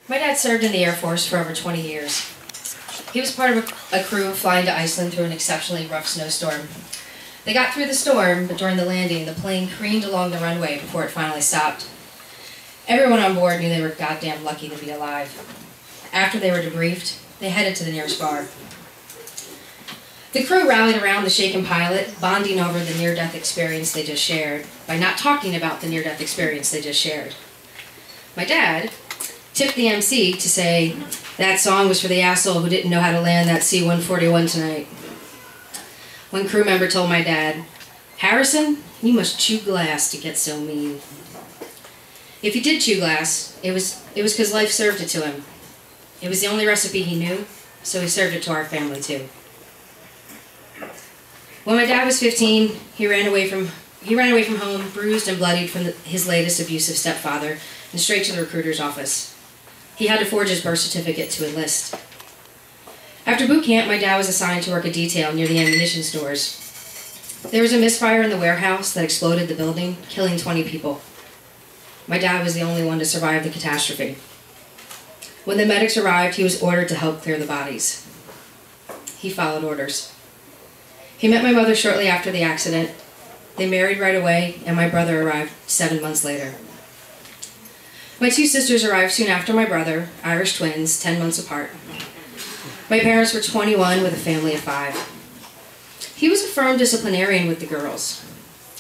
My dad served in the Air Force for over 20 years. He was part of a crew flying to Iceland through an exceptionally rough snowstorm. They got through the storm, but during the landing, the plane careened along the runway before it finally stopped. Everyone on board knew they were goddamn lucky to be alive. After they were debriefed, they headed to the nearest bar. The crew rallied around the shaken pilot, bonding over the near-death experience they just shared, by not talking about the near-death experience they just shared. My dad tipped the MC to say, "That song was for the asshole who didn't know how to land that C-141 tonight." One crew member told my dad, "Harrison, you must chew glass to get so mean." If he did chew glass, it was because life served it to him. It was the only recipe he knew, so he served it to our family too. When my dad was 15, he ran away from home, bruised and bloodied from his latest abusive stepfather, and straight to the recruiter's office. He had to forge his birth certificate to enlist. After boot camp, my dad was assigned to work a detail near the ammunition stores. There was a misfire in the warehouse that exploded the building, killing 20 people. My dad was the only one to survive the catastrophe. When the medics arrived, he was ordered to help clear the bodies. He followed orders. He met my mother shortly after the accident. They married right away, and my brother arrived 7 months later. My two sisters arrived soon after my brother, Irish twins, 10 months apart. My parents were 21 with a family of 5. He was a firm disciplinarian with the girls.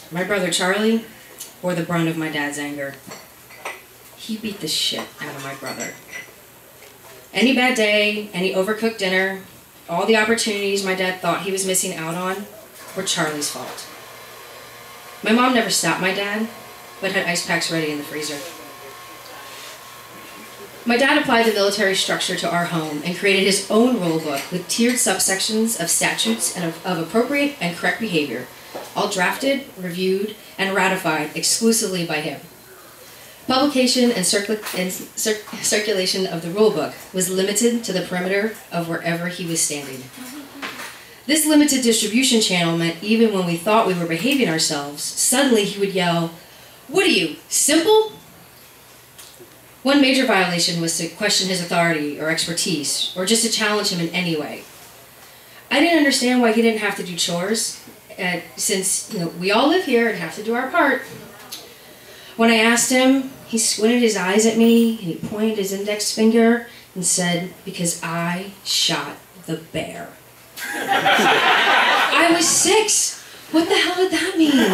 My brother Charlie bore the brunt of my dad's anger. He beat the shit out of my brother. Any bad day, any overcooked dinner, all the opportunities my dad thought he was missing out on were Charlie's fault. My mom never stopped my dad, but had ice packs ready in the freezer. My dad applied the military structure to our home and created his own rule book with tiered subsections of statutes and of appropriate and correct behavior, all drafted, reviewed, and ratified exclusively by him. Publication and circulation of the rule book was limited to the perimeter of wherever he was standing. This limited distribution channel meant even when we thought we were behaving ourselves, suddenly he would yell, "What are you, simple?" One major violation was to question his authority or expertise, or just to challenge him in any way. I didn't understand why he didn't have to do chores, since we all live here and have to do our part. When I asked him, he squinted his eyes at me, and he pointed his index finger and said, "Because I shot the bear." I was 6. What the hell did that mean?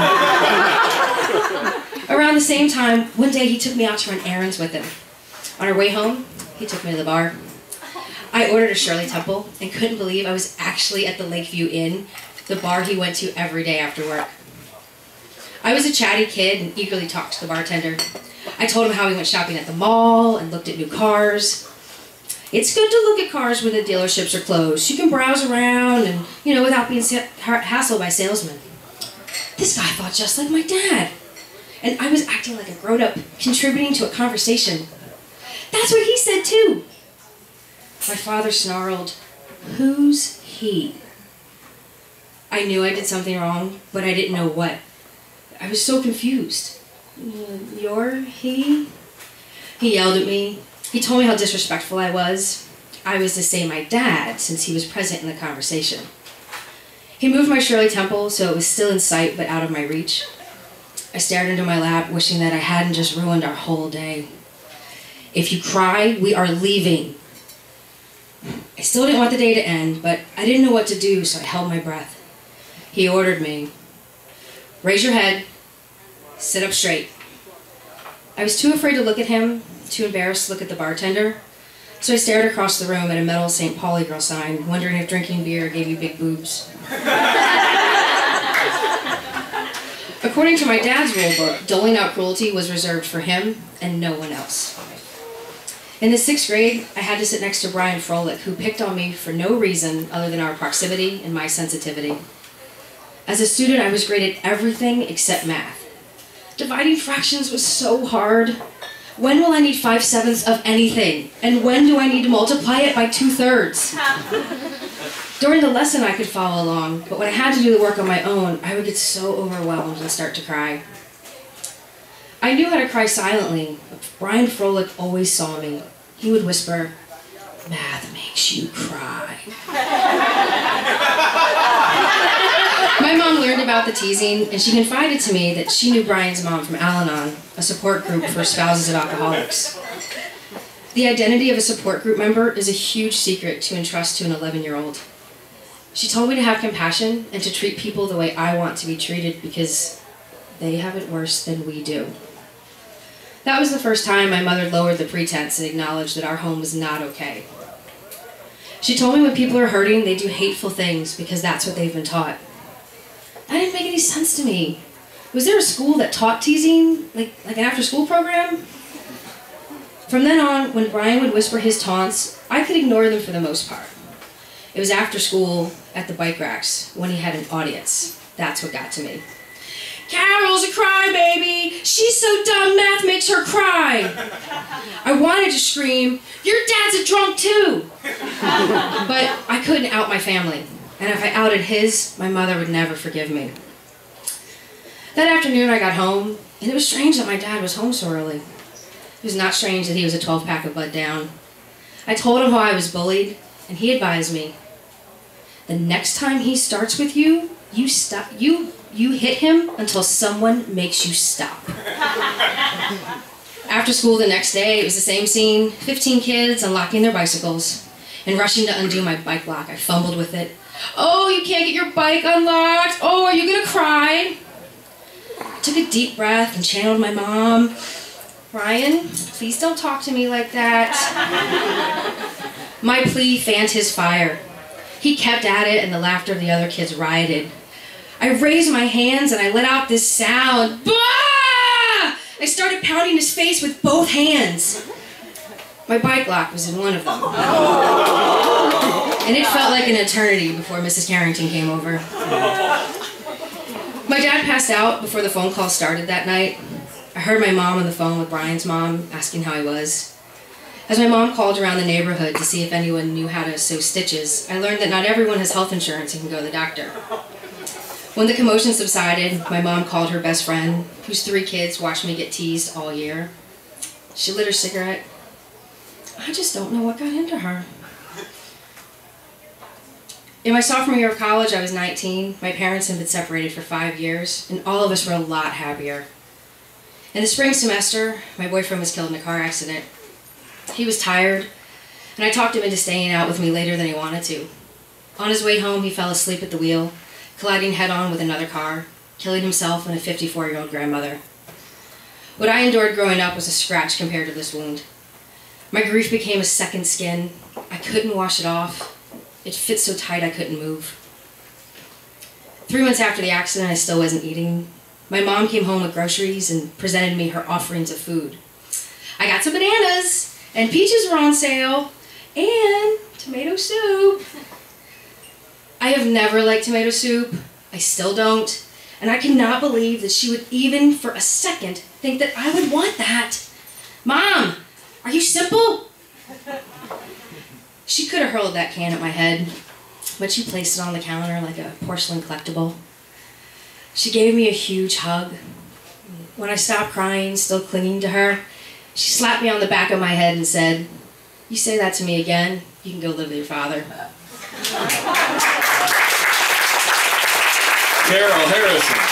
Around the same time, one day he took me out to run errands with him. On our way home, he took me to the bar. I ordered a Shirley Temple and couldn't believe I was actually at the Lakeview Inn, the bar he went to every day after work. I was a chatty kid and eagerly talked to the bartender. I told him how we went shopping at the mall and looked at new cars. It's good to look at cars when the dealerships are closed. You can browse around and, without being hassled by salesmen. This guy thought just like my dad. And I was acting like a grown-up, contributing to a conversation. That's what he said too. My father snarled, "Who's he?" I knew I did something wrong, but I didn't know what. I was so confused. "You're he?" He yelled at me. He told me how disrespectful I was. I was to say my dad, since he was present in the conversation. He moved my Shirley Temple so it was still in sight but out of my reach. I stared into my lap, wishing that I hadn't just ruined our whole day. "If you cry, we are leaving." I still didn't want the day to end, but I didn't know what to do, so I held my breath. He ordered me, "Raise your head, sit up straight." I was too afraid to look at him, too embarrassed to look at the bartender, so I stared across the room at a metal St. Pauli girl sign, wondering if drinking beer gave you big boobs. According to my dad's rule book, doling out cruelty was reserved for him and no one else. In the 6th grade, I had to sit next to Brian Froelich, who picked on me for no reason other than our proximity and my sensitivity. As a student, I was graded everything except math. Dividing fractions was so hard. When will I need 5/7 of anything? And when do I need to multiply it by 2/3? During the lesson, I could follow along, but when I had to do the work on my own, I would get so overwhelmed and start to cry. I knew how to cry silently, but Brian Froelich always saw me. he would whisper, "Math makes you cry." My mom learned about the teasing, and she confided to me that she knew Brian's mom from Al-Anon, a support group for spouses of alcoholics. The identity of a support group member is a huge secret to entrust to an 11-year-old. She told me to have compassion and to treat people the way I want to be treated because they have it worse than we do. That was the first time my mother lowered the pretense and acknowledged that our home was not okay. She told me when people are hurting, they do hateful things because that's what they've been taught. That didn't make any sense to me. Was there a school that taught teasing, like an after-school program? From then on, when Brian would whisper his taunts, I could ignore them for the most part. It was after school, at the bike racks, when he had an audience. That's what got to me. "Carol's a crybaby! She's so dumb, math makes her cry!" I wanted to scream, "Your dad's a drunk too!" But I couldn't out my family. And if I outed his, my mother would never forgive me. That afternoon I got home, and it was strange that my dad was home so early. It was not strange that he was a 12-pack of Bud down. I told him how I was bullied, and he advised me, "The next time he starts with you, you hit him until someone makes you stop." After school the next day, it was the same scene, 15 kids unlocking their bicycles and rushing to undo my bike lock. I fumbled with it. "Oh, you can't get your bike unlocked. Oh, are you gonna cry?" I took a deep breath and channeled my mom. "Brian, please don't talk to me like that." My plea fanned his fire. He kept at it and the laughter of the other kids rioted. I raised my hands and I let out this sound. Bah! I started pounding his face with both hands. My bike lock was in one of them. And it felt like an eternity before Mrs. Carrington came over. My dad passed out before the phone call started that night. I heard my mom on the phone with Brian's mom asking how I was. As my mom called around the neighborhood to see if anyone knew how to sew stitches, I learned that not everyone has health insurance and can go to the doctor. When the commotion subsided, my mom called her best friend, whose 3 kids watched me get teased all year. She lit her cigarette. I just don't know what got into her. In my sophomore year of college, I was 19. My parents had been separated for 5 years, and all of us were a lot happier. In the spring semester, my boyfriend was killed in a car accident. He was tired, and I talked him into staying out with me later than he wanted to. On his way home, he fell asleep at the wheel, colliding head-on with another car, killing himself and a 54-year-old grandmother. What I endured growing up was a scratch compared to this wound. My grief became a second skin. I couldn't wash it off. It fit so tight I couldn't move. 3 months after the accident, I still wasn't eating. My mom came home with groceries and presented me her offerings of food. I got some bananas, and peaches were on sale, and tomato soup. I have never liked tomato soup. I still don't. And I cannot believe that she would even for a second think that I would want that. "Mom, are you simple?" She could have hurled that can at my head, but she placed it on the counter like a porcelain collectible. She gave me a huge hug. When I stopped crying, still clinging to her, she slapped me on the back of my head and said, "You say that to me again, you can go live with your father." Carol Harrison.